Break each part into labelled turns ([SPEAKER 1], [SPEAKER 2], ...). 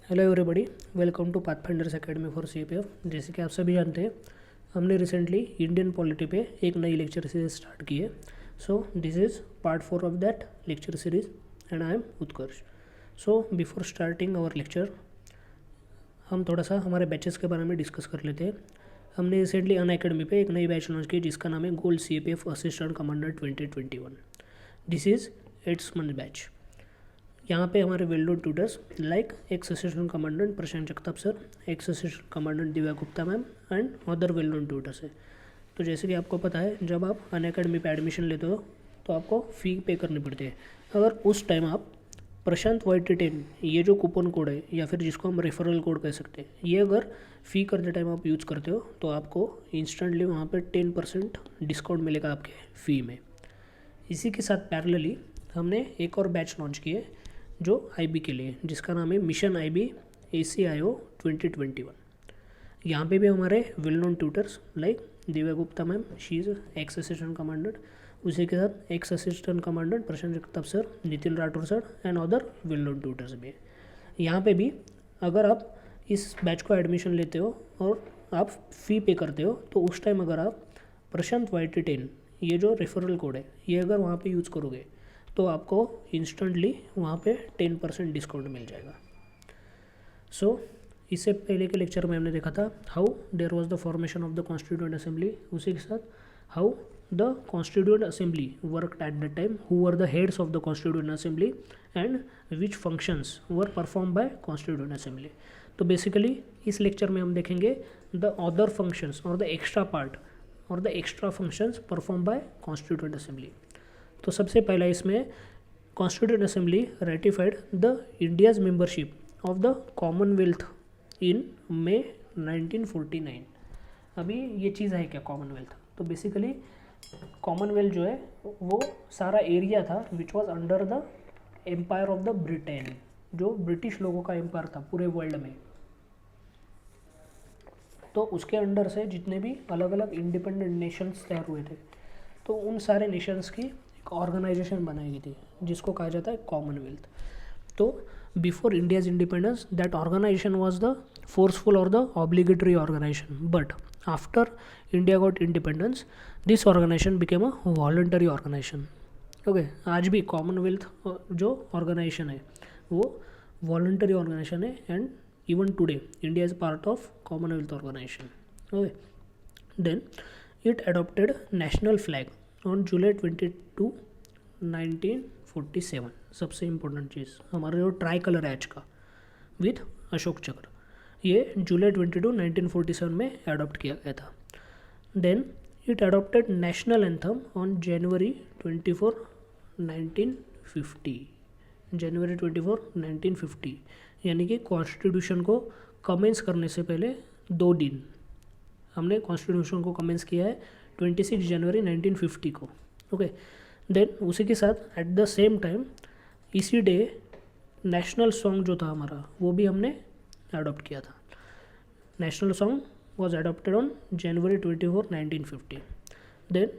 [SPEAKER 1] Hello everybody, welcome to Pathfinders Academy for CPF. जैसे कि आप सभी जानते हैं, हमने रिसेंटली इंडियन पॉलिटी पे एक नई लेक्चर सीरीज स्टार्ट की है। So this is part 4 of that lecture series and I am Utkarsh. So before starting our lecture हम थोड़ा सा हमारे बैचेस के बारे में डिस्कस कर लेते हैं। हमने रिसेंटली अनअकैडमी पे एक नई बैच लॉन्च की जिसका नाम है gold CPF assistant commander 2021। This is 8 month batch. यहाँ पे हमारे well known tutors like x assistant commandant Prashant Jagtap sir, x assistant commandant Divya Gupta ma'am and other well known tutors है। तो जैसे कि आपको पता है, जब आप अनअकैडमी पे एडमिशन लेते हो तो आपको फ़ी पे करनी पड़ती है। अगर उस टाइम आप प्रशांत YT10 ये जो कूपन कोड है या फिर जिसको हम रेफरल कोड कह सकते हैं, ये अगर फ़ी करते टाइम आप यूज़ करते हो तो आपको इंस्टेंटली वहाँ पे 10% डिस्काउंट मिलेगा आपके फ़ी में। इसी के साथ पैरेलली हमने एक और बैच लॉन्च की है जो IB के लिए, जिसका नाम है मिशन IB ACIO 2021। यहाँ पे भी हमारे well known tutors like Divya Gupta ma'am, she is x assistant commandant, उसी के साथ x assistant commandant Prashant Jagtap sir, Nitin Rathore sir and other well known tutors भी है। यहाँ पे भी अगर आप इस बैच को एडमिशन लेते हो और आप फ़ी पे करते हो तो उस टाइम अगर आप प्रशांत YT10 ये जो रेफरल कोड है ये अगर वहाँ पे यूज़ करोगे तो आपको इंस्टेंटली वहाँ पे 10% डिस्काउंट मिल जाएगा। सो इससे पहले के लेक्चर में हमने देखा था how there was the formation of the constituent assembly, उसी के साथ how the constituent assembly worked at the time, who were the heads of the constituent assembly and which functions were perform by constituent assembly. तो basically इस lecture में हम देखेंगे the other functions और the extra part और the extra functions perform by constituent assembly. तो सबसे पहला इसमें constituent assembly ratified the India's membership of the Commonwealth in May 1949। अभी ये चीज़ है क्या कॉमनवेल्थ? तो बेसिकली कॉमनवेल्थ जो है वो सारा एरिया था which was under the empire of the Britain, जो ब्रिटिश लोगों का एम्पायर था पूरे वर्ल्ड में। तो उसके अंडर से जितने भी अलग अलग इंडिपेंडेंट नेशंस तैयार हुए थे, तो उन सारे नेशंस की एक ऑर्गेनाइजेशन बनाई गई थी जिसको कहा जाता है कॉमनवेल्थ। तो before India's independence that organisation was the forceful और the obligatory organisation, but after India got independence this organisation became a voluntary organisation. Okay, आज भी कॉमनवेल्थ जो ऑर्गेनाइजेशन है वो वॉलंटरी ऑर्गेनाइजेशन है and even today India is part of Commonwealth organization. Okay, then it adopted national flag on July 22 1947। सबसे important चीज़ हमारा जो try colour है आज का विथ अशोक चक्र, ये जुलाई 22 1947 में अडॉप्ट किया गया था। Then it adopted national anthem on January 24 1950। जनवरी 24 1950 यानी कि कॉन्स्टिट्यूशन को कमेंस करने से पहले 2 दिन हमने कॉन्स्टिट्यूशन को कमेंस किया है 26 जनवरी 1950 को। ओके, देन उसी के साथ एट द सेम टाइम इसी डे नेशनल सॉन्ग जो था हमारा वो भी हमने अडॉप्ट किया था। National song was adopted on January 24 1950। Then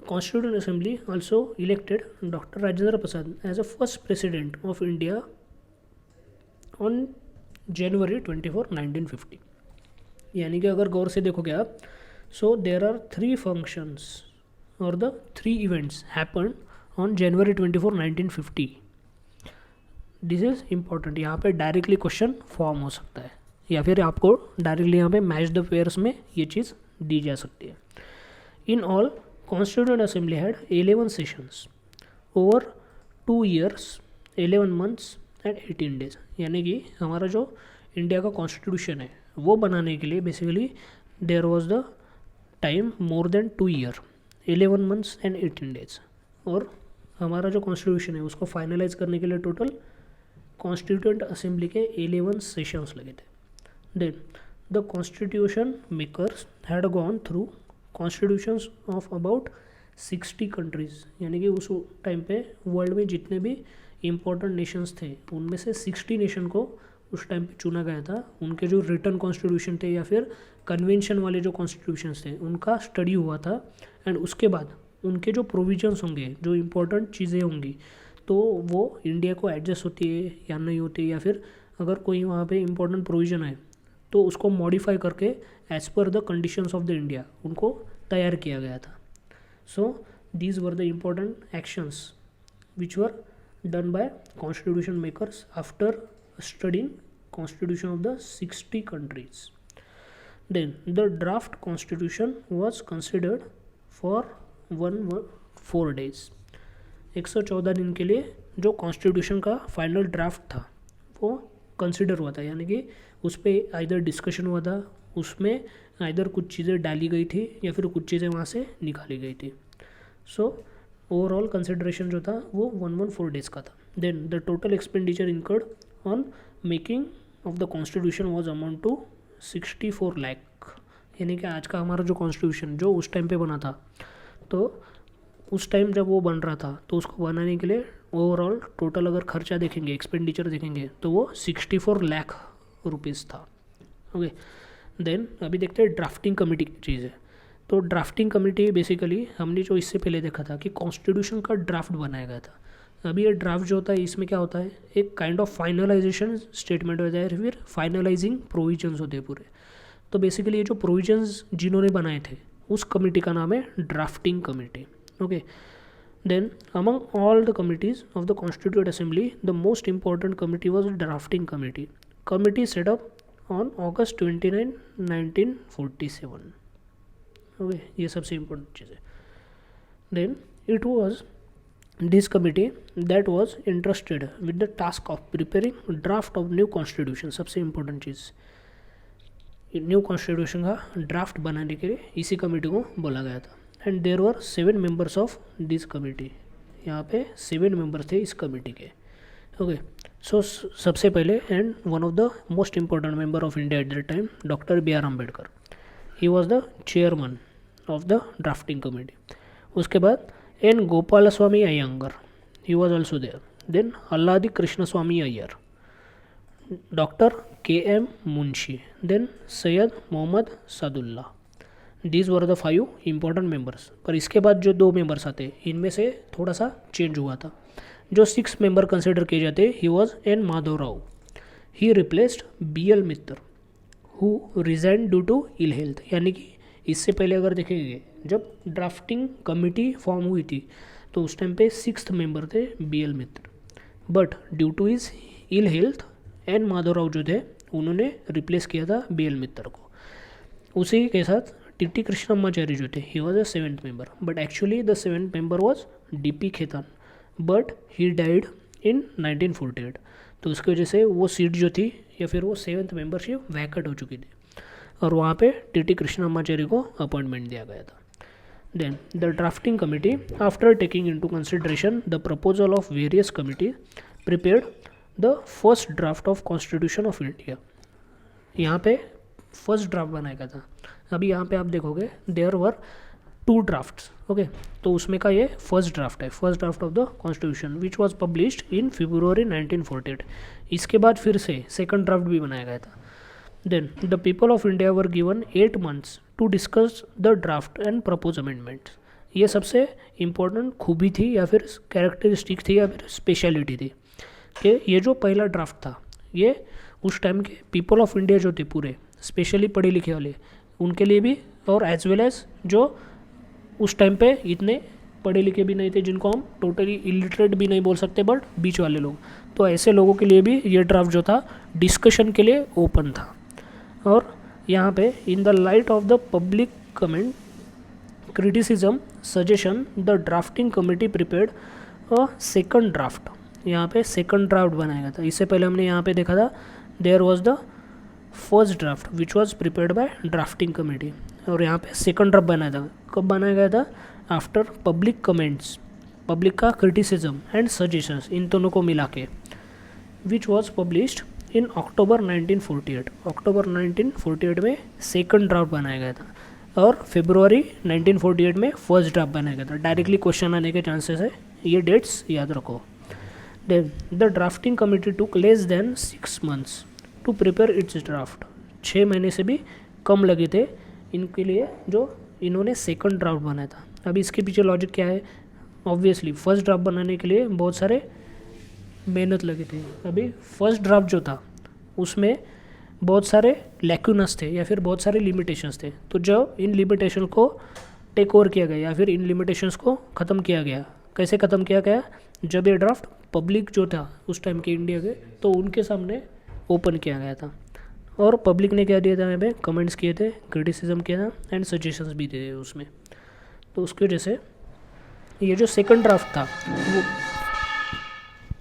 [SPEAKER 1] Constituent Assembly also elected Dr. Rajendra Prasad as a first president of India on January 24 1950। यानी कि अगर गौर से देखोगे आप, सो देर आर 3 फंक्शंस और the 3 events happen on January 24 1950। This is important, यहाँ पे directly question form हो सकता है या फिर आपको डायरेक्टली यहाँ पे मैच द पेयर्स में ये चीज़ दी जा सकती है। In all Constituent Assembly had 11 sessions over 2 years, 11 months and 18 days। यानी कि हमारा जो इंडिया का कॉन्स्टिट्यूशन है वो बनाने के लिए basically there was the time more than 2 year, 11 months and 18 days. और हमारा जो कॉन्स्टिट्यूशन है उसको फाइनलाइज करने के लिए टोटल कॉन्स्टिट्यूएंट असेंबली के 11 सेशंस लगे थे। Then the constitution makers had gone through constitutions of about 60 countries, यानी कि उस टाइम पे वर्ल्ड में जितने भी इम्पोर्टेंट नेशंस थे उनमें से 60 नेशन को उस टाइम पे चुना गया था। उनके जो रिटर्न कॉन्स्टिट्यूशन थे या फिर कन्वेंशन वाले जो कॉन्स्टिट्यूशंस थे उनका स्टडी हुआ था एंड उसके बाद उनके जो प्रोविजंस होंगे, जो इम्पोर्टेंट चीज़ें होंगी, तो वो इंडिया को एडजस्ट होती है या नहीं होती है, या फिर अगर कोई वहाँ पे इम्पोर्टेंट प्रोविज़न है तो उसको मॉडिफाई करके as per the conditions of the India उनको तैयार किया गया था. So these were the important actions which were done by constitution makers after studying constitution of the 60 countries. Then the draft constitution was considered for 4 days. 114 दिन के लिए जो constitution का फाइनल ड्राफ्ट था वो कंसिडर हुआ था, यानी कि उस पर आइदर डिस्कशन हुआ था, उसमें आइदर कुछ चीज़ें डाली गई थी या फिर कुछ चीज़ें वहाँ से निकाली गई थी. सो ओवरऑल कंसिडरेशन जो था वो 114 डेज का था. Then the total expenditure incurred on making of the constitution was amount to 64 lakh. यानी कि आज का हमारा जो कॉन्स्टिट्यूशन जो उस टाइम पे बना था, तो उस टाइम जब वो बन रहा था तो उसको बनाने के लिए ओवरऑल टोटल अगर खर्चा देखेंगे, एक्सपेंडिचर देखेंगे, तो वो 64 लाख रुपीज़ था. ओके, देन अभी देखते हैं ड्राफ्टिंग कमेटी की चीज़ है. तो ड्राफ्टिंग कमेटी बेसिकली हमने जो इससे पहले देखा था कि कॉन्स्टिट्यूशन का ड्राफ्ट बनाया गया था. अभी ये ड्राफ्ट जो होता है इसमें क्या होता है, एक काइंड ऑफ फाइनलाइजेशन स्टेटमेंट होता है, फिर फाइनलाइजिंग प्रोविजंस होते हैं पूरे. तो बेसिकली ये जो प्रोविजंस जिन्होंने बनाए थे उस कमेटी का नाम है drafting committee. Okay, then among all the committees of the constitute assembly the most important committee was drafting committee. Committee set up on August 29, 1947. Okay, ये सबसे इम्पोर्टेंट चीज़ है. Then it was this committee that was entrusted with the task of preparing draft of new constitution. सबसे important चीज़, new constitution का draft बनाने के लिए इसी कमेटी को बोला गया था. And there were 7 members of this committee. यहाँ पे 7 मेंबर थे इस कमेटी के. ओके, सो सबसे पहले and one of the most important member of India at that time, doctor B.R. Ambedkar. He was the chairman of the drafting committee. उसके बाद N. Gopalaswamy Iyengar, he was also there. Then Alladi Krishnaswamy Iyer, Dr. K.M. Munshi, then Syed Mohammad Sadullah. These were the 5 important members. पर इसके बाद जो 2 members आते इनमें से थोड़ा सा चेंज हुआ था. जो 6 मेंबर कंसिडर किए जाते, he was N. Madhav Rao. He replaced B.L. Mittal, who resigned due to ill health. यानी कि इससे पहले अगर देखेंगे जब ड्राफ्टिंग कमेटी फॉर्म हुई थी तो उस टाइम पे 6th मेंबर थे B.L. Mittal, but due to his ill health N. Madhav Rao जो थे उन्होंने रिप्लेस किया था B.L. मित्तल को. उसी के साथ T.T. कृष्णमाचारी जो थे, he was a 7th member, but actually the 7th member was D.P. Khaitan, but he died in 1948. तो उसकी वजह से वो सीट जो थी या फिर वो 7th मेंबरशिप वैकेट हो चुकी थी और वहाँ पे T.T. कृष्णमाचारी को अपॉइंटमेंट दिया गया था. Then the drafting committee, after taking into consideration the proposal of various committees, prepared the first draft of Constitution of India. यहाँ पे फर्स्ट ड्राफ्ट बनाया गया था. अभी यहाँ पे आप देखोगे देयर वर 2 ड्राफ्ट्स. ओके, तो उसमें का ये फर्स्ट ड्राफ्ट है, first draft of the constitution which was published in February 1948. इसके बाद फिर से सेकंड ड्राफ्ट भी बनाया गया था. Then the people of India were given 8 months to discuss the draft and propose amendments. ये सबसे इम्पोर्टेंट खूबी थी या फिर कैरेक्टरिस्टिक थी या फिर स्पेशलिटी थी कि ये जो पहला ड्राफ्ट था ये उस टाइम के पीपल ऑफ इंडिया जो थे पूरे, स्पेशली पढ़े लिखे वाले, उनके लिए भी, और एज वेल एज जो उस टाइम पे इतने पढ़े लिखे भी नहीं थे, जिनको हम टोटली इलिटरेट भी नहीं बोल सकते, बट बीच वाले लोग, तो ऐसे लोगों के लिए भी ये ड्राफ्ट जो था डिस्कशन के लिए ओपन था. और यहाँ पे in the light of the public comment, criticism, suggestion, the drafting committee prepared a second draft. यहाँ पे सेकंड ड्राफ्ट बनाया गया था. इससे पहले हमने यहाँ पे देखा था there was the first draft which was prepared by drafting committee, और यहाँ पे सेकंड ड्राफ्ट बनाया था. कब बनाया गया था? आफ्टर पब्लिक कमेंट्स, पब्लिक का क्रिटिसिज्म एंड सजेशंस, इन दोनों को मिला के, which was published in October 1948. अक्टूबर 1948 में सेकंड ड्राफ्ट बनाया गया था और February 1948 में फर्स्ट ड्राफ्ट बनाया गया था. डायरेक्टली क्वेश्चन आने के चांसेस है, ये डेट्स याद रखो. Then the drafting committee took less than 6 months to prepare its draft. 6 महीने से भी कम लगे थे इनके लिए जो इन्होंने सेकंड ड्राफ्ट बनाया था. अभी इसके पीछे लॉजिक क्या है? ऑब्वियसली फर्स्ट ड्राफ्ट बनाने के लिए बहुत सारे मेहनत लगी थी। अभी फर्स्ट ड्राफ्ट जो था उसमें बहुत सारे लैक्यूनस थे या फिर बहुत सारे लिमिटेशंस थे। तो जब इन लिमिटेशन को टेक ओवर किया गया या फिर इन लिमिटेशंस को ख़त्म किया गया, कैसे ख़त्म किया गया, जब ये ड्राफ्ट पब्लिक जो था उस टाइम के इंडिया के, तो उनके सामने ओपन किया गया था और पब्लिक ने क्या दिया था, यहाँ पे कमेंट्स किए थे, क्रिटिसिज्म किया था एंड सजेशंस भी दिए थे उसमें। तो उसकी वजह से ये जो सेकंड ड्राफ्ट था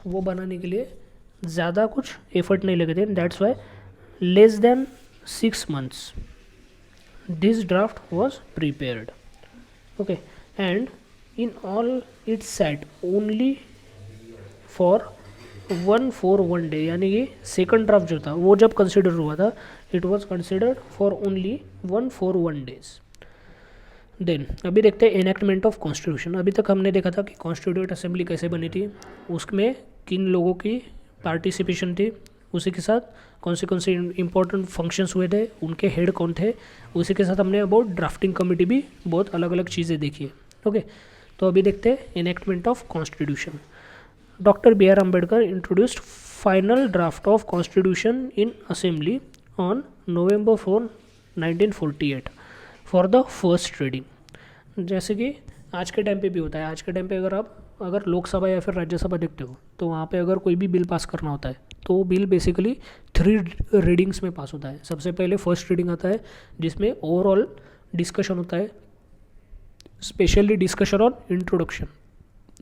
[SPEAKER 1] वो बनाने के लिए ज़्यादा कुछ एफर्ट नहीं लगे थे। That's why less than 6 months this draft was prepared. Okay, and in all it sat only for 141 day, यानी कि सेकंड ड्राफ्ट जो था वो जब कंसिडर हुआ था it was considered for only 141 days. Then अभी देखते हैं एनेक्टमेंट ऑफ कॉन्स्टिट्यूशन। अभी तक हमने देखा था कि कॉन्स्टिट्यूट असेंबली कैसे बनी थी, उसमें किन लोगों की पार्टिसिपेशन थी, उसी के साथ कौन से इंपॉर्टेंट फंक्शंस हुए थे, उनके हेड कौन थे, उसी के साथ हमने अबाउट ड्राफ्टिंग कमेटी भी बहुत अलग अलग चीज़ें देखी है। ओके, तो अभी देखते हैं enactment of constitution. Doctor B R Ambedkar introduced final draft of constitution in assembly on November 4, 1948 for the first reading. जैसे कि आज के टाइम पे भी होता है, आज के टाइम पे अगर लोकसभा या फिर राज्यसभा देखते हो तो वहाँ पे अगर कोई भी बिल पास करना होता है तो वो बिल बेसिकली 3 रीडिंग्स में पास होता है। सबसे पहले फर्स्ट रीडिंग आता है जिसमें ओवरऑल डिस्कशन होता है, स्पेशली डिस्कशन ऑन इंट्रोडक्शन,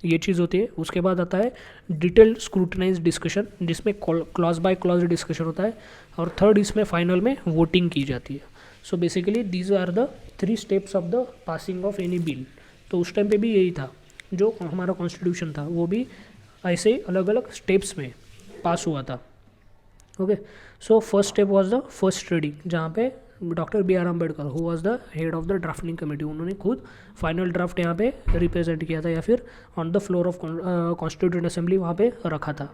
[SPEAKER 1] ये चीज़ होती है। उसके बाद आता है डिटेल्ड स्क्रूटनाइज डिस्कशन जिसमें क्लॉज बाय क्लॉज डिस्कशन होता है, और थर्ड इसमें फाइनल में वोटिंग की जाती है। So basically these are the 3 steps of the passing of any bill. तो उस टाइम पे भी यही था, जो हमारा कॉन्स्टिट्यूशन था वो भी ऐसे अलग अलग स्टेप्स में पास हुआ था। Okay, so first step was the first reading, जहाँ पे doctor B R Ambedkar who was the head of the drafting committee, उन्होंने खुद फाइनल ड्राफ्ट यहाँ पे रिप्रेजेंट किया था या फिर on the floor of constituent assembly वहाँ पे रखा था।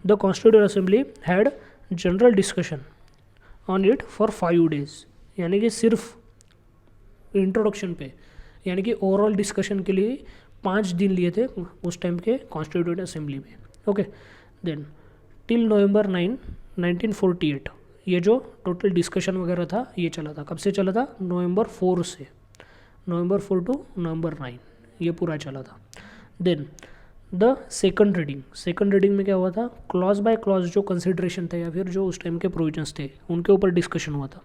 [SPEAKER 1] The constituent assembly had general discussion on it for 5 days, यानी कि सिर्फ इंट्रोडक्शन पे, यानी कि ओवरऑल डिस्कशन के लिए 5 दिन लिए थे उस टाइम के कॉन्स्टिट्यूएंट असेंबली में। ओके, देन टिल November 9, 1948 ये जो टोटल डिस्कशन वगैरह था ये चला था। कब से चला था? November 4 से, November 4 to November 9 ये पूरा चला था। देन द सेकंड रीडिंग में क्या हुआ था, क्लॉज बाय क्लॉज जो कंसिडरेशन थे या फिर जो उस टाइम के प्रोविजंस थे उनके ऊपर डिस्कशन हुआ था।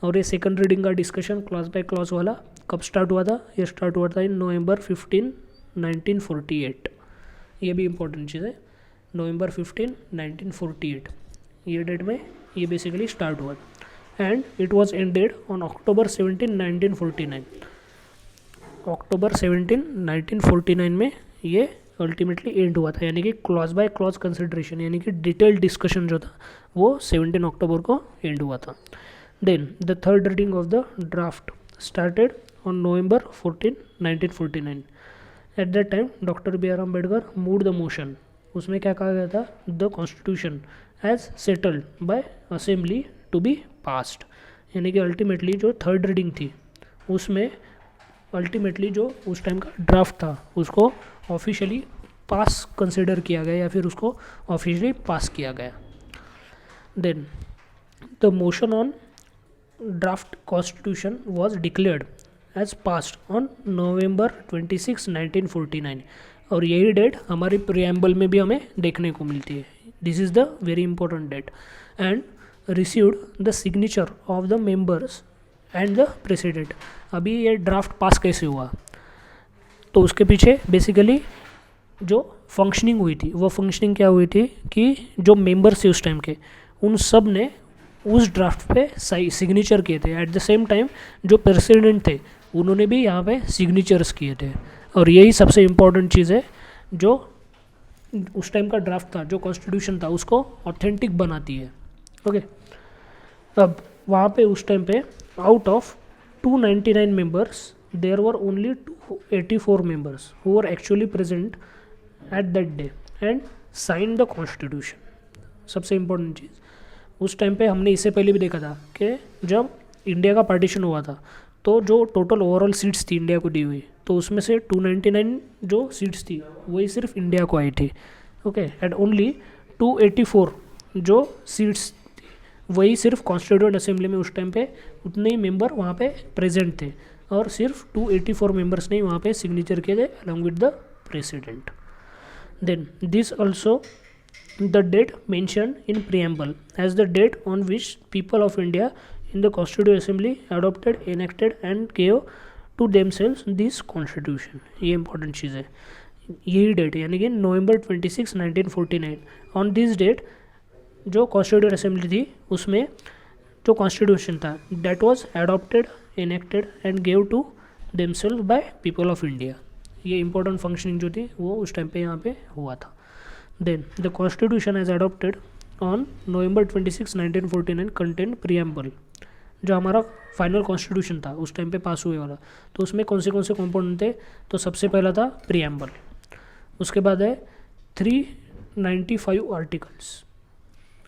[SPEAKER 1] और ये सेकंड रीडिंग का डिस्कशन क्लॉज बाय क्लॉज वाला कब स्टार्ट हुआ था? ये स्टार्ट हुआ था इन November 15, 1948। ये भी इम्पोर्टेंट चीज़ है, November 15, 1948 ये डेट में ये बेसिकली स्टार्ट हुआ and it was ended on October 17, 1949। October 17, 1949 में ये अल्टीमेटली एंड हुआ था, यानी कि क्लॉज बाय क्लॉज कंसिडरेशन यानी कि डिटेल्ड डिस्कशन जो था वो 17 अक्टूबर को एंड हुआ था। Then the third reading of the draft started on November 14, 1949। At that time doctor B R Ambedkar moved the motion. उसमें क्या कहा गया था? The constitution as settled by assembly to be passed, यानी कि अल्टीमेटली जो थर्ड रीडिंग थी उसमें अल्टीमेटली जो उस टाइम का ड्राफ्ट था उसको ऑफिशियली पास कंसिडर किया गया या फिर उसको ऑफिशियली पास किया गया। Then the motion on draft constitution was declared as passed on November 26, 1949। और यही डेट हमारी प्रियम्बल में भी हमें देखने को मिलती है। This is the very important date and received the signature of the members and the president. अभी ये ड्राफ्ट पास कैसे हुआ, तो उसके पीछे बेसिकली जो फंक्शनिंग हुई थी वो फंक्शनिंग क्या हुई थी कि जो मेंबर्स थे उस टाइम के उन सब ने उस ड्राफ्ट पे सिग्नेचर किए थे। एट द सेम टाइम जो प्रेसिडेंट थे उन्होंने भी यहाँ पे सिग्नेचर्स किए थे। और यही सबसे इम्पोर्टेंट चीज़ है जो उस टाइम का ड्राफ्ट था, जो कॉन्स्टिट्यूशन था, उसको ऑथेंटिक बनाती है। ओके, अब वहाँ पे उस टाइम पे out of 299 members there were only 284 members who were actually present at that day and sign the constitution. सबसे इम्पोर्टेंट चीज़, उस टाइम पे हमने इससे पहले भी देखा था कि जब इंडिया का पार्टीशन हुआ था तो जो टोटल ओवरऑल सीट्स थी इंडिया को दी हुई, तो उसमें से 299 जो सीट्स थी वही सिर्फ इंडिया को आई थी. ओके, एंड ओनली 284 जो सीट्स वही सिर्फ कॉन्स्टिट्यूएंट असेंबली में उस टाइम पे उतने ही मेंबर वहाँ पे प्रेजेंट थे, और सिर्फ 284 मेंबर्स ने वहाँ पे सिग्नेचर किए थे along with the president. Then this also the date mentioned in preamble as the date on which people of India in the Constituent Assembly adopted, enacted and gave to themselves this constitution. ये important चीज़ है, यही date है, यानी कि नवंबर 26, 1949. On this date जो constitute assembly थी उसमें जो कॉन्स्टिट्यूशन था that was adopted, enacted and gave to themselves by people of India. ये इंपॉर्टेंट फंक्शनिंग जो थी वो उस टाइम पे यहाँ पे हुआ था. Then the constitution as adopted on November 26, 1949 contained preamble. जो हमारा फाइनल कॉन्स्टिट्यूशन था उस टाइम पे पास हुए वाला, तो उसमें कौन से कंपोनेंट थे, तो सबसे पहला था प्रियम्बल, उसके बाद है 395 आर्टिकल्स,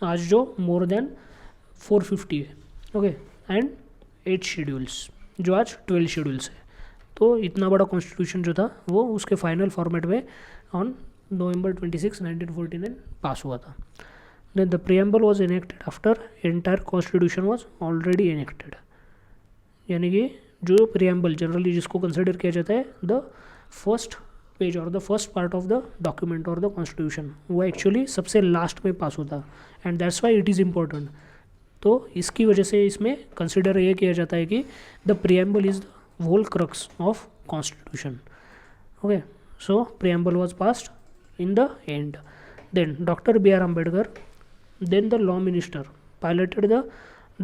[SPEAKER 1] आज जो मोर देन 450 है. ओके, एंड 8 शेड्यूल्स जो आज 12 शेड्यूल्स है. तो इतना बड़ा कॉन्स्टिट्यूशन जो था वो उसके फाइनल फॉर्मेट में ऑन November 26, 1949 पास हुआ था. Then the preamble was enacted after entire constitution was already enacted. यानी कि जो preamble जनरली जिसको कंसिडर किया जाता है द फर्स्ट पेज और the first part of the document और द कॉन्स्टिट्यूशन, वो एक्चुअली सबसे लास्ट में पास होता, and that's why it is important. तो इसकी वजह से इसमें कंसिडर ये किया जाता है कि the preamble is the whole crux of constitution. Okay, so preamble was passed in the end. Then Dr. B.R. Ambedkar, then the law minister, piloted the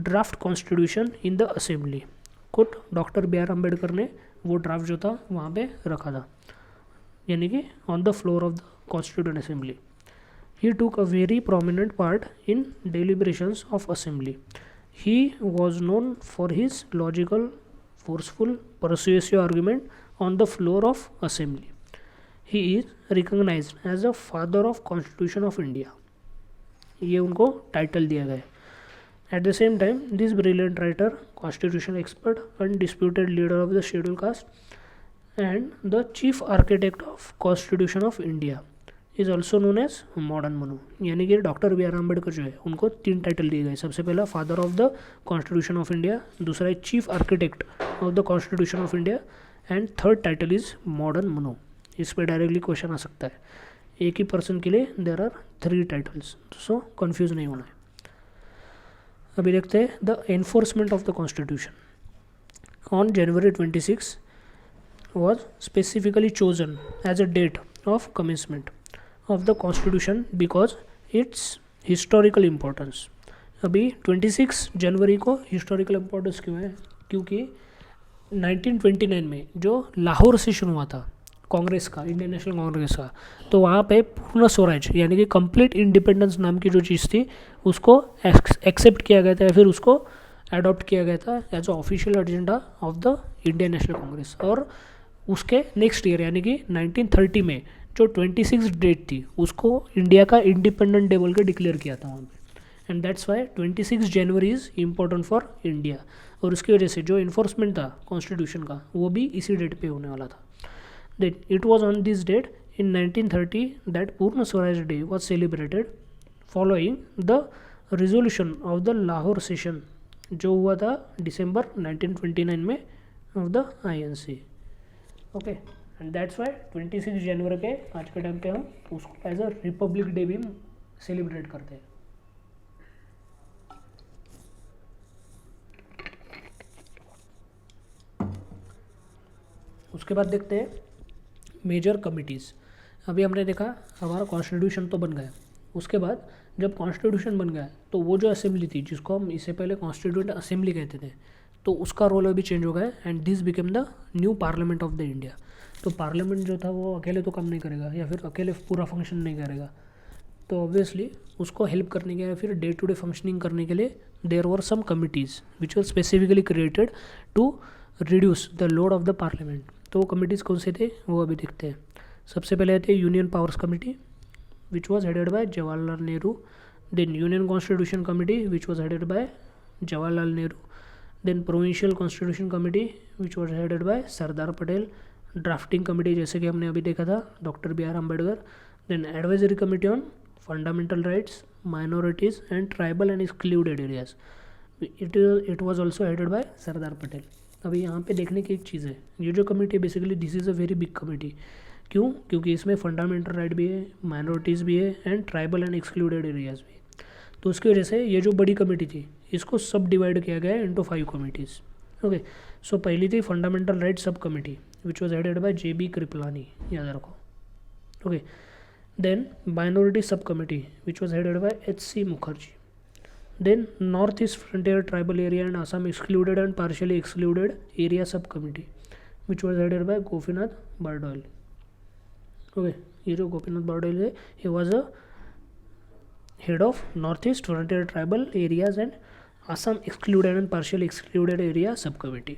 [SPEAKER 1] draft constitution in the assembly. खुद doctor B R Ambedkar ने वो draft जो था वहाँ पे रखा था, यानी कि on the floor of the constituent assembly. He took a very prominent part in deliberations of assembly. He was known for his logical, forceful, persuasive argument on the floor of assembly. He is recognized as a father of Constitution of India. ये उनको title दिया गया. At the same time, this brilliant writer, constitutional expert, undisputed leader of the scheduled caste, and the chief architect of Constitution of India is also known as modern Manu. यानी कि doctor B R Ambedkar जो है उनको 3 title दिए गए. सबसे पहला father of the constitution of India, दूसरा है chief architect of the constitution of India, and third title is modern Manu. इस पर डायरेक्टली क्वेश्चन आ सकता है. एक ही पर्सन के लिए there are 3 titles, so confuse नहीं होना है. अभी देखते हैं the enforcement of the constitution. On January 26 was specifically chosen as a date of commencement of the constitution because its historical importance. अभी 26 जनवरी को हिस्टोरिकल इम्पोर्टेंस क्यों है, क्योंकि 1929 में जो लाहौर सेशन हुआ था कांग्रेस का, इंडियन नेशनल कांग्रेस का, तो वहाँ पे पूर्ण स्वराज यानी कि कंप्लीट इंडिपेंडेंस नाम की जो चीज़ थी उसको एक्सेप्ट किया गया था या फिर उसको अडॉप्ट किया गया था as a official agenda of the Indian National Congress. और उसके नेक्स्ट ईयर यानी कि 1930 में जो 26 डेट थी उसको इंडिया का इंडिपेंडेंट डे बोल के डिक्लेयर किया था वहाँ पे, and that's why 26 January is important for India. और उसकी वजह से जो इन्फोर्समेंट था कॉन्स्टिट्यूशन का वो भी इसी डेट पे होने वाला था. Then it was on this date in 1930 that Purna Swaraj day was celebrated following the resolution of the Lahore session जो हुआ था दिसंबर 1929 में of the INC. Okay, and that's why 26 जनवरी के आज के टाइम पे हम उसको एज अ रिपब्लिक डे भी सेलिब्रेट करते हैं. उसके बाद देखते हैं मेजर कमिटीज़. अभी हमने देखा हमारा कॉन्स्टिट्यूशन तो बन गया, उसके बाद जब कॉन्स्टिट्यूशन बन गया तो वो जो असेंबली थी जिसको हम इससे पहले कॉन्स्टिट्यूएंट असेंबली कहते थे, तो उसका रोल अभी चेंज हो गया and this became the new parliament of the India. तो पार्लियामेंट जो था वो अकेले तो काम नहीं करेगा या फिर अकेले पूरा फंक्शन नहीं करेगा, तो ऑब्वियसली उसको हेल्प करने के या फिर डे टू डे फंक्शनिंग करने के लिए there were some committees which were specifically created to reduce the load of the parliament. तो वो कमिटीज़ कौन से थे वो अभी देखते हैं. सबसे पहले थे union powers committee which was headed by Jawaharlal Nehru. Then union constitution committee which was headed by Jawaharlal Nehru. Then provincial constitution committee which was headed by Sardar Patel, drafting committee जैसे कि हमने अभी देखा था doctor B R Ambedkar, then advisory committee on fundamental rights, minorities and tribal and excluded areas, it was also headed by Sardar Patel. अभी यहाँ पे देखने की एक चीज़ है, ये जो committee basically this is a very big committee. क्यों? क्योंकि इसमें फंडामेंटल राइट भी है, माइनॉरिटीज़ भी है and tribal and excluded areas भी। तो उसकी वजह से ये जो बड़ी कमेटी थी इसको सब डिवाइड किया गया इनटू 5 कमिटीज़। ओके, सो पहली थी fundamental right sub committee which was headed by JB Kripalani, याद रखो। Okay, then minority sub committee which was headed by HC Mukherjee, then north east frontier tribal area and Assam excluded and partially excluded area sub committee which was headed by Gopinath Bardoloi. Okay, ये जो गोपीनाथ बारडोइल है he was a head of north east frontier tribal areas and Assam excluded and partial excluded area sub committee.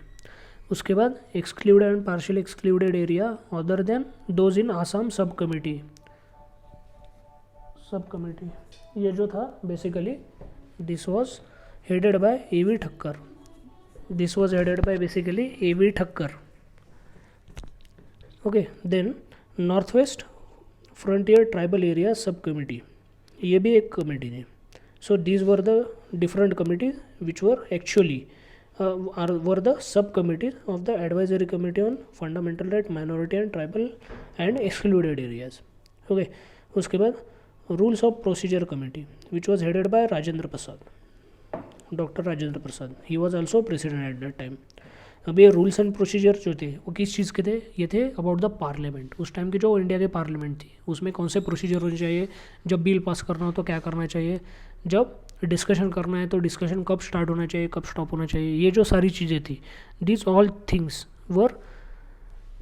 [SPEAKER 1] उसके बाद excluded and partial excluded area other than those in Assam sub committee, ये जो था basically this was headed by AV Thakkar, this was headed by basically AV Thakkar. Okay, then north west frontier tribal area sub committee, ये भी एक committee थी। So these were the different committees which were actually were the sub committees of the advisory committee on fundamental right, minority and tribal and excluded areas. Okay, उसके बाद rules of procedure committee which was headed bye Rajendra Prasad, doctor Rajendra Prasad, he was also president at that time. अब ये rules and procedure जो थे वो किस चीज़ के थे? ये थे अबाउट द पार्लियामेंट, उस टाइम की जो इंडिया के पार्लियामेंट थी उसमें कौन से प्रोसीजर होने चाहिए, जब बिल पास करना हो तो क्या करना चाहिए, जब डिस्कशन करना है तो डिस्कशन कब स्टार्ट होना चाहिए, कब स्टॉप होना चाहिए, ये जो सारी चीज़ें थी this all things were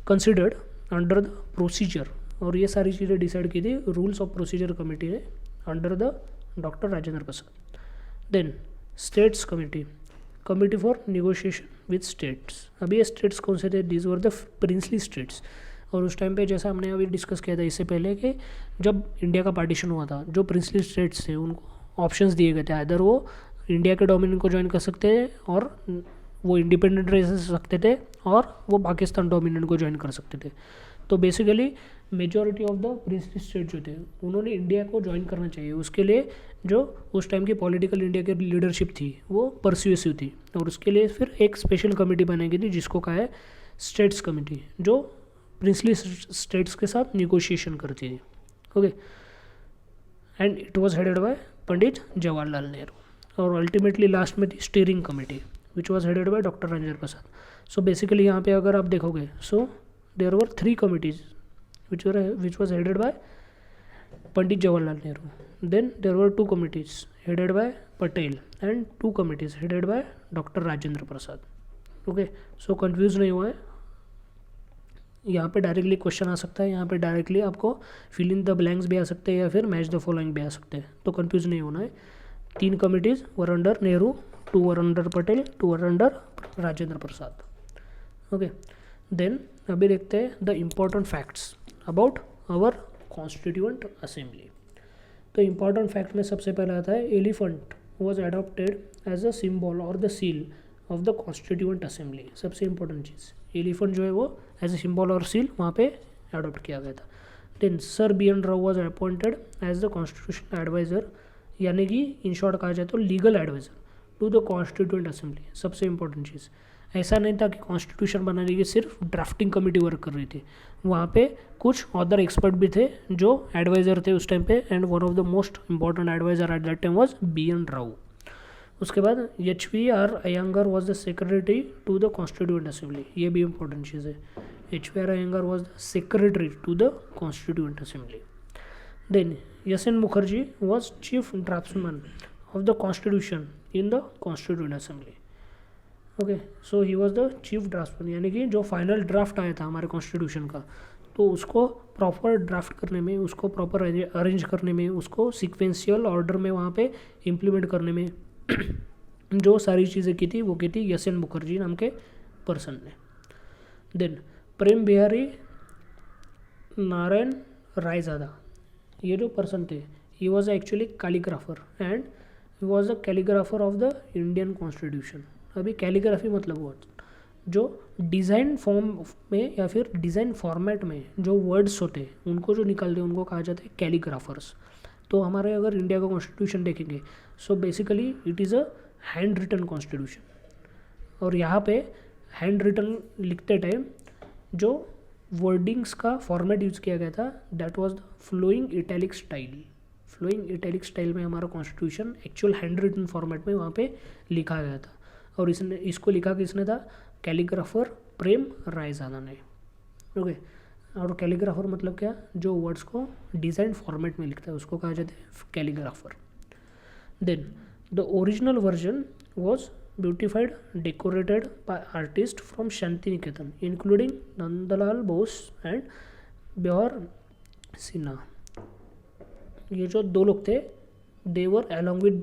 [SPEAKER 1] considered under the procedure, और ये सारी चीज़ें डिसाइड की थी रूल्स ऑफ प्रोसीजर कमेटी ने under the doctor Rajendra Prasad. Then states committee, committee for negotiation with states. अभी ये स्टेट्स कौन से थे? These were the princely states. और उस टाइम पे जैसा हमने अभी डिस्कस किया था इससे पहले कि जब इंडिया का पार्टीशन हुआ था जो प्रिंसली स्टेट्स थे उनको ऑप्शंस दिए गए थे, आइदर वो इंडिया के डोमिनियन को ज्वाइन कर सकते थे और वो इंडिपेंडेंट रह सकते थे, और वो पाकिस्तान डोमिनियन को ज्वाइन कर सकते थे। तो basically majority of the princely state जो थे उन्होंने इंडिया को ज्वाइन करना चाहिए, उसके लिए जो उस टाइम की पॉलिटिकल इंडिया की लीडरशिप थी वो परस्यूसिव थी, और उसके लिए फिर एक स्पेशल कमेटी बनाई गई थी जिसको कहा है स्टेट्स कमेटी, जो प्रिंसली स्टेट्स के साथ निगोशिएशन करती थी। Okay, and it was headed by Pandit Jawaharlal Nehru. और अल्टीमेटली लास्ट में थी steering committee which was headed by doctor Rajendra Prasad. So basically यहाँ पे अगर आप देखोगे so there were 3 committees which was headed by Pandit Jawaharlal Nehru. Then there were 2 committees headed by Patel and 2 committees headed by Dr. Rajendra Prasad. Okay, so confuse नहीं हुआ है, यहाँ पे डायरेक्टली क्वेश्चन आ सकता है, यहाँ पे डायरेक्टली आपको फिल इन द ब्लैंक्स भी आ सकते हैं या फिर मैच द फॉलोइंग भी आ सकते हैं, तो कंफ्यूज नहीं होना है। 3 committees were under Nehru, 2 were under Patel, 2 were under Rajendra Prasad. Okay, then अभी देखते हैं the important facts about our constituent assembly. तो इम्पॉर्टेंट फैक्ट में सबसे पहले आता है elephant was adopted as a symbol और the seal of the constituent assembly. सबसे इंपॉर्टेंट चीज़, एलिफेंट जो है वो एज ए सिम्बॉल और सील वहाँ पे अडॉप्ट किया गया था। Then sir BN Rao was appointed as the constitution adviser, यानी कि इन शॉर्ट कहा जाए तो legal adviser to the constituent assembly. सबसे इंपॉर्टेंट चीज़, ऐसा नहीं था कि कॉन्स्टिट्यूशन बनाने की सिर्फ ड्राफ्टिंग कमेटी वर्क कर रही थी, वहाँ पे कुछ अदर एक्सपर्ट भी थे जो एडवाइज़र थे उस टाइम पे, and one of the most important adviser at that time was BN Rao. उसके बाद HVR Iyengar was the secretary to the constituent assembly, ये भी इंपॉर्टेंट चीज़ है। HVR Iyengar was the secretary to the constituent assembly. Then YSN Mukherjee was chief draftsman of the constitution in the constituent assembly. Okay, so he was the chief draftsman, यानी कि जो final draft आया था हमारे कॉन्स्टिट्यूशन का, तो उसको प्रॉपर ड्राफ्ट करने में, उसको प्रॉपर अरेंज करने में, उसको सिक्वेंशियल ऑर्डर में वहाँ पे इम्प्लीमेंट करने में जो सारी चीज़ें की थी वो की थी YSN मुखर्जी नाम के पर्सन ने। देन प्रेम बिहारी नारायण रायज़ादा, ये जो पर्सन थे he was actually calligrapher and he was the calligrapher of the Indian constitution. अभी कैलीग्राफी मतलब वर्ड्स, जो डिज़ाइन फॉर्म में या फिर डिज़ाइन फॉर्मेट में जो वर्ड्स होते हैं उनको जो निकालते हैं उनको कहा जाता है कैलीग्राफर्स। तो हमारे अगर इंडिया का कॉन्स्टिट्यूशन देखेंगे so basically it is a hand written constitution, और यहाँ पे हैंड रिटन लिखते टाइम जो वर्डिंग्स का फॉर्मेट यूज़ किया गया था that was the flowing italic style. Flowing italic style में हमारा constitution actual hand written format में वहाँ पे लिखा गया था, और इसको लिखा किसने था, कैलीग्राफर प्रेम रायजादा ने। ओके, और कैलीग्राफर मतलब क्या, जो वर्ड्स को डिज़ाइन फॉर्मेट में लिखता है उसको कहा जाता है calligrapher. Then the original version was beautified decorated by artists from Shanti Niketan including Nandlal Bose and Beohar Sinha. ये जो दो लोग थे they were along with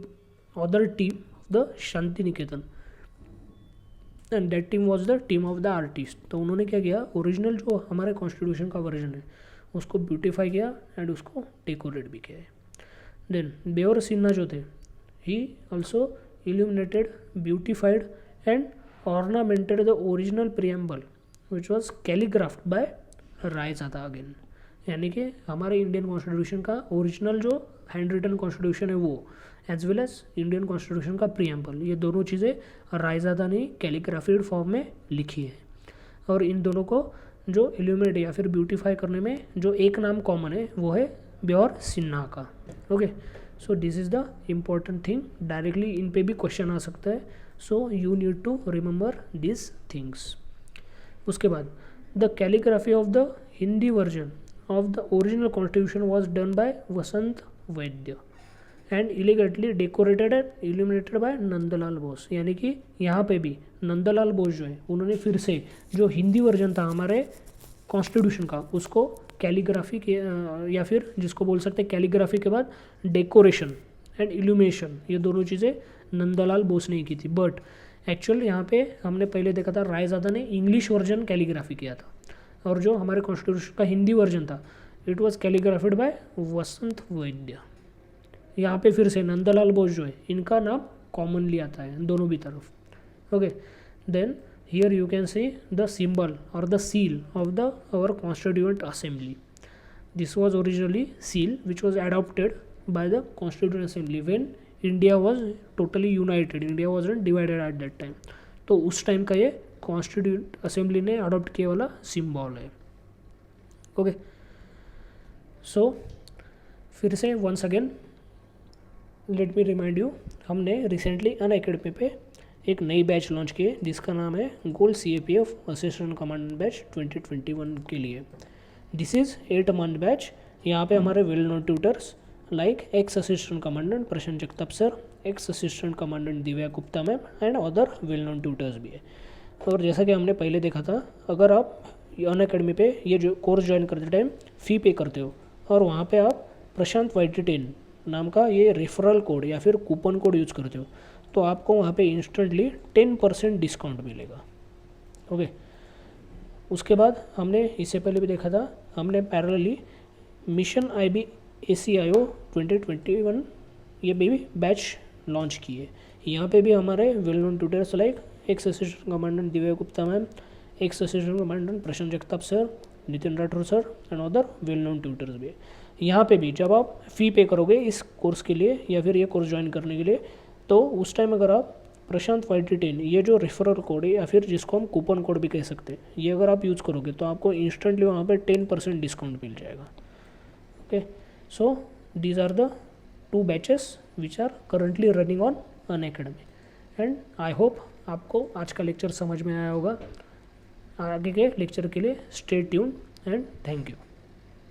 [SPEAKER 1] other team of the Shanti Niketan and that team was the team of the artist. तो उन्होंने क्या किया, original जो हमारे कॉन्स्टिट्यूशन का वर्जन है उसको ब्यूटीफाई किया एंड उसको डेकोरेट भी किया है। देन ब्योहर सिन्हा जो थे he also illuminated, beautified and ornamented the original preamble which was calligraphed by Raizada again। यानी कि हमारे इंडियन कॉन्स्टिट्यूशन का ओरिजिनल जो हैंड रिटन कॉन्स्टिट्यूशन है वो as well as Indian constitution का प्रियम्बल, ये दोनों चीज़ें रायजादा ने कैलीग्राफिड फॉर्म में लिखी है। और इन दोनों को जो इल्यूमिनेट या फिर ब्यूटीफाई करने में जो एक नाम कॉमन है वो है ब्योहर सिन्हा का। Okay, so this is the important thing, directly इन पे भी क्वेश्चन आ सकता है, so you need to remember this things. उसके बाद the calligraphy of the Hindi version of the original constitution was done by Vasant Vaidya and elegantly decorated and illuminated by Nandlal Bose. यानी कि यहाँ पे भी नंदलाल बोस जो है उन्होंने फिर से जो हिंदी वर्जन था हमारे कॉन्स्टिट्यूशन का उसको कैलीग्राफी के या फिर जिसको बोल सकते हैं कैलीग्राफी के बाद डेकोरेशन एंड इल्यूमिनेशन, ये दोनों चीज़ें नंदलाल बोस ने की थी। बट एक्चुअल यहाँ पे हमने पहले देखा था रायजादा ने इंग्लिश वर्जन कैलीग्राफी किया था, और जो हमारे कॉन्स्टिट्यूशन का हिंदी वर्जन था इट वाज कैलीग्राफिड बाय वसंत वैद्य। यहाँ पे फिर से नंदलाल बोस जो है इनका नाम कॉमनली आता है दोनों भी तरफ। Okay, then here you can see the symbol or the seal of the our constituent assembly. This was originally seal which was adopted by the constituent assembly when India was totally united, India wasn't divided at that time। तो उस time का ये constituent assembly ने adopt किया वाला symbol है। Okay, so फिर से once again let me remind you, हमने रिसेंटली अनअकैडमी पे एक नई बैच लॉन्च की है जिसका नाम है gold CAPF assistant commandant batch 2021 के लिए। This is 8 month batch. यहाँ पे हमारे well known tutors like x assistant commandant Prashant Jagtap sir, x assistant commandant Divya Gupta ma'am and other well known tutors भी है। और जैसा कि हमने पहले देखा था, अगर आप अनअकैडमी पे ये जो कोर्स ज्वाइन करते टाइम फ़ी पे करते हो और वहाँ पे आप प्रशांत YT10 नाम का ये रेफरल कोड या फिर कूपन कोड यूज़ करते हो तो आपको वहाँ पे इंस्टेंटली 10% डिस्काउंट मिलेगा। ओके, उसके बाद हमने इससे पहले भी देखा था, हमने पैरेलली मिशन IB ACIO 2021 ये भी बैच लॉन्च की है। यहाँ पे भी हमारे well known tutors like x assistant commandant Divya Gupta ma'am, x assistant commandant Prashant Jagtap sir, Nitin Rathore sir and other well known tutors भी है। यहाँ पे भी जब आप फ़ी पे करोगे इस कोर्स के लिए या फिर ये कोर्स ज्वाइन करने के लिए, तो उस टाइम अगर आप प्रशांत YT10 ये जो रेफरल कोड है या फिर जिसको हम कूपन कोड भी कह सकते हैं, ये अगर आप यूज़ करोगे तो आपको इंस्टेंटली वहाँ पे 10% डिस्काउंट मिल जाएगा। Okay, so these are the 2 batches which are currently running on Unacademy and I hope आपको आज का लेक्चर समझ में आया होगा। आगे के लेक्चर के लिए stay tune and thank you.